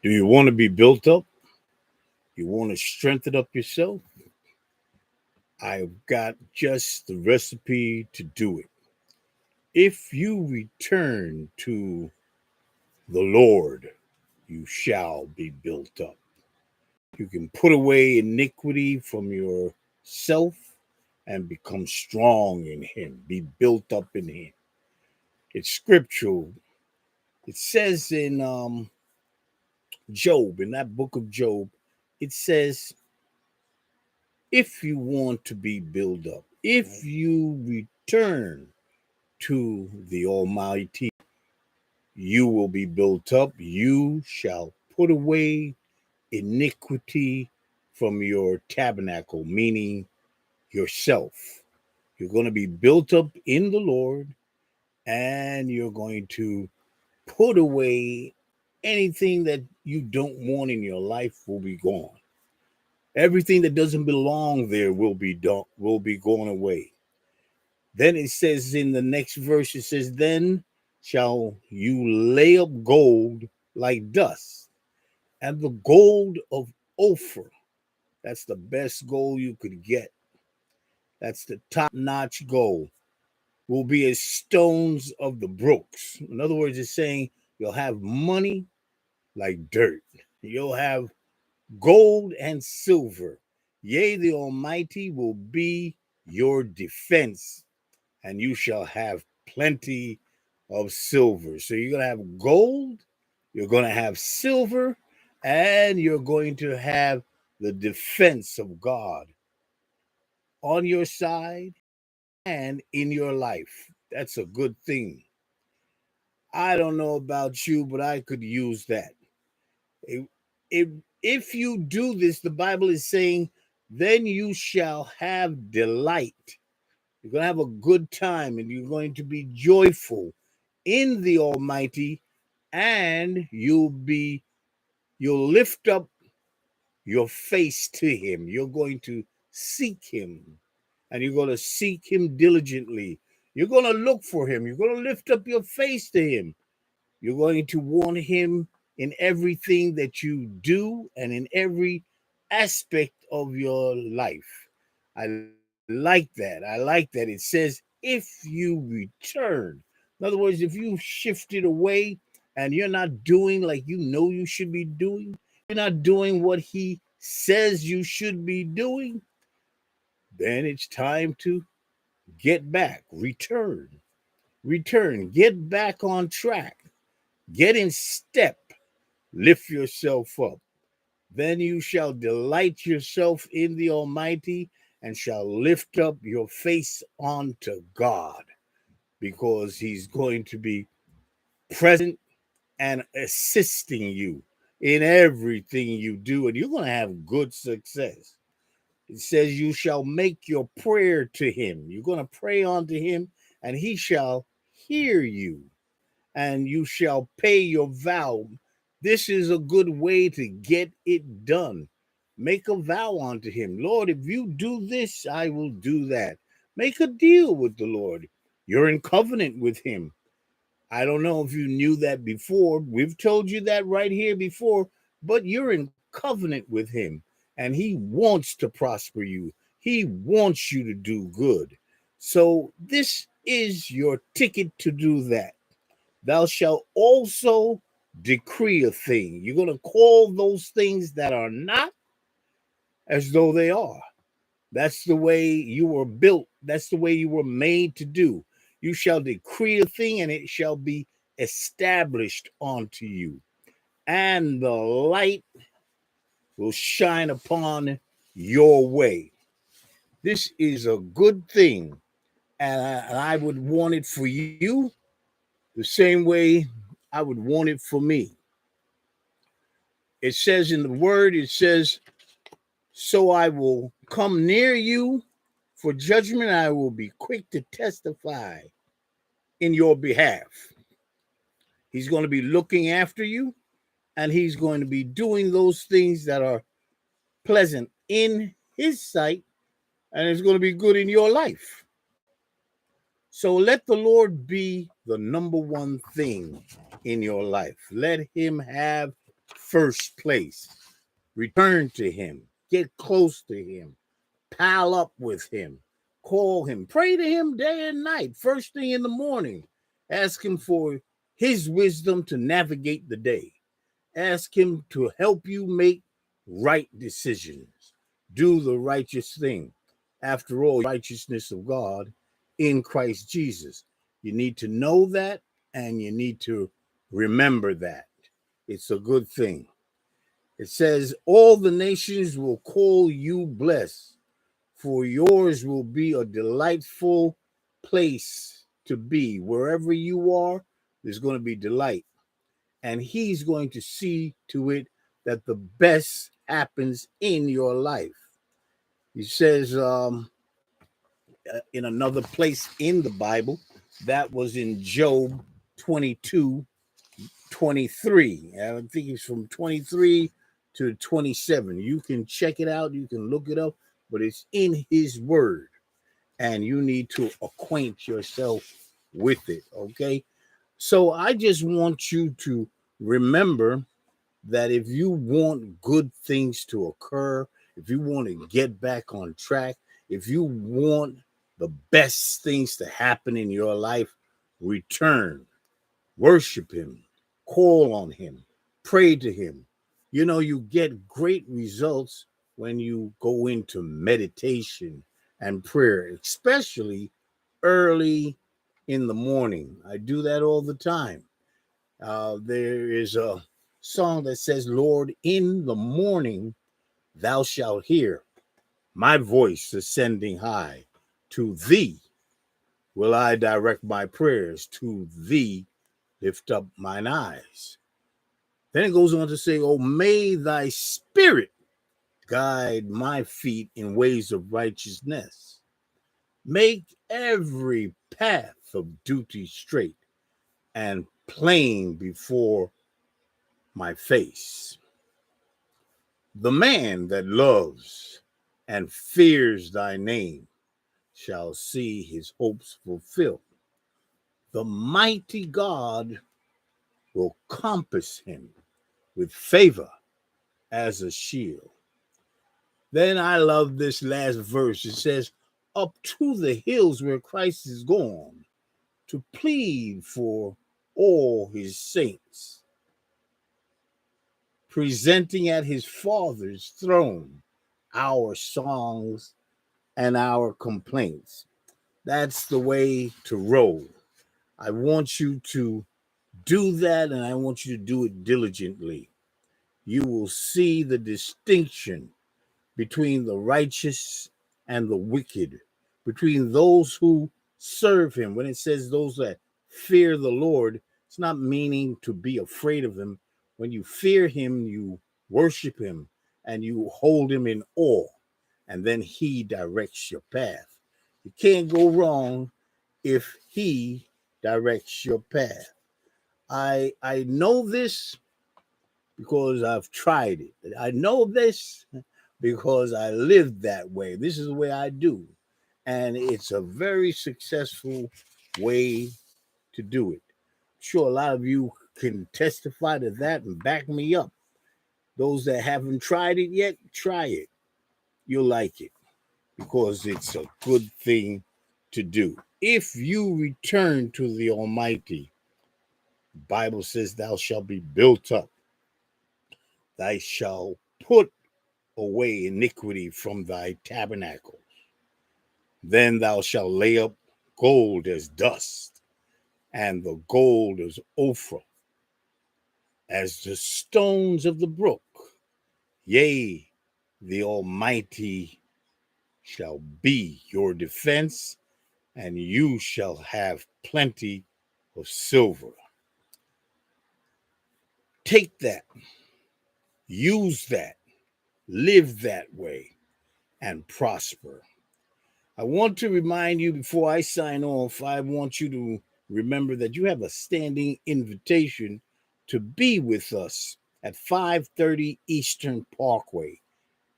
Do you want to be built up? You want to strengthen up yourself? I've got just the recipe to do it. If you return to the Lord, you shall be built up. You can put away iniquity from yourself and become strong in Him, be built up in Him. It's scriptural. It says in Job, in that book of Job, it says, if you want to be built up, if you return to the Almighty, you will be built up. You shall put away iniquity from your tabernacle, meaning yourself. You're going to be built up in the Lord, and you're going to put away anything that you don't want in your life will be gone. Everything that doesn't belong there will be going away. Then it says in the next verse, it says, then shall you lay up gold like dust, and the gold of Ophir. That's the best gold you could get. That's the top-notch gold. Will be as stones of the brooks. In other words, it's saying you'll have money like dirt. You'll have gold and silver. Yea, the Almighty will be your defense, and you shall have plenty of silver. So you're going to have gold, you're going to have silver, and you're going to have the defense of God on your side and in your life. That's a good thing. I don't know about you, but I could use that. If, if, if you do this, the Bible is saying, then you shall have delight. You're going to have a good time and you're going to be joyful in the Almighty, and you'll lift up your face to Him. You're going to seek Him, and you're going to seek Him diligently. You're going to look for Him. You're going to lift up your face to Him. You're going to want Him in everything that you do and in every aspect of your life. I like that. I like that. It says, if you return. In other words, if you shifted away and you're not doing like you know you should be doing, you're not doing what He says you should be doing, then it's time to get back, return, get back on track, get in step, lift yourself up. Then you shall delight yourself in the Almighty and shall lift up your face unto God, because He's going to be present and assisting you in everything you do, and you're going to have good success. It says, you shall make your prayer to Him. You're going to pray unto Him, and He shall hear you, and you shall pay your vow. This is a good way to get it done. Make a vow unto Him. Lord, if you do this, I will do that. Make a deal with the Lord. You're in covenant with Him. I don't know if you knew that before. We've told you that right here before, but you're in covenant with Him, and He wants to prosper you. He wants you to do good. So this is your ticket to do that. Thou shalt also decree a thing. You're going to call those things that are not as though they are. That's the way you were built. That's the way you were made to do. You shall decree a thing, and it shall be established unto you. And the light will shine upon your way. This is a good thing. And I would want it for you the same way I would want it for me. It says in the word, it says, so I will come near you for judgment. I will be quick to testify in your behalf. He's going to be looking after you, and He's going to be doing those things that are pleasant in His sight, and it's going to be good in your life. So let the Lord be the number one thing in your life. Let Him have first place. Return to him. Get close to him. Pile up with him. Call him. Pray to him day and night. First thing in the morning. Ask him for his wisdom to navigate the day. Ask him to help you make right decisions. Do the righteous thing. After all, righteousness of God in Christ Jesus. You need to know that and you need to remember that. It's a good thing. It says, all the nations will call you blessed, for yours will be a delightful place to be. Wherever you are, there's going to be delight. And he's going to see to it that the best happens in your life. He says in another place in the Bible, that was in Job 22:23. I think it's from 23 to 27. You can check it out. You can look it up, but it's in his word. And you need to acquaint yourself with it, okay? So I just want you to remember that if you want good things to occur, if you want to get back on track, if you want the best things to happen in your life, return, worship him, call on him, pray to him. You know, you get great results when you go into meditation and prayer, especially early in the morning. I do that all the time. There is a song that says, Lord, in the morning thou shalt hear my voice ascending high. To thee will I direct my prayers, to thee lift up mine eyes. Then it goes on to say, oh, may thy spirit guide my feet in ways of righteousness. Make every path of duty straight and plain before my face. The man that loves and fears thy name shall see his hopes fulfilled. The mighty God will compass him with favor as a shield. Then I love this last verse. It says, up to the hills where Christ is gone to plead for all his saints, presenting at his Father's throne our songs and our complaints. That's the way to roll. I want you to do that, and I want you to do it diligently. You will see the distinction between the righteous and the wicked, between those who serve him. When it says those that fear the Lord, it's not meaning to be afraid of him. When you fear him, you worship him and you hold him in awe, and then he directs your path. You can't go wrong if he directs your path. I know this because I've tried it. I know this because I lived that way. This is the way I do. And it's a very successful way to do it. Sure, a lot of you can testify to that and back me up. Those that haven't tried it yet, try it. You'll like it because it's a good thing to do. If you return to the Almighty, the Bible says, thou shalt be built up. Thou shalt put away iniquity from thy tabernacles. Then thou shalt lay up gold as dust, and the gold as Ophir, as the stones of the brook. Yea, the Almighty shall be your defense, and you shall have plenty of silver. Take that, use that, live that way, and prosper. I want to remind you before I sign off, I want you to remember that you have a standing invitation to be with us at 5:30 Eastern Parkway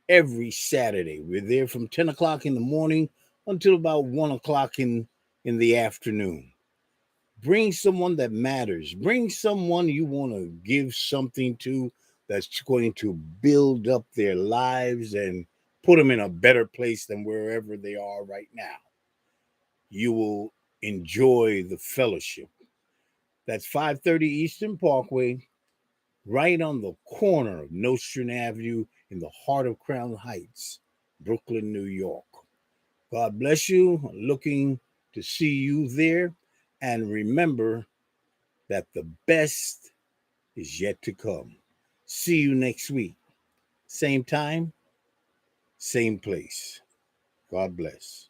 every Saturday. We're there from 10 o'clock in the morning until about 1 o'clock in the afternoon. Bring someone that matters. Bring someone you want to give something to, that's going to build up their lives and put them in a better place than wherever they are right now. You will enjoy the fellowship. That's 530 Eastern Parkway, right on the corner of Nostrand Avenue in the heart of Crown Heights, Brooklyn, New York. God bless you. Looking to see you there. And remember that the best is yet to come. See you next week. Same time, same place. God bless.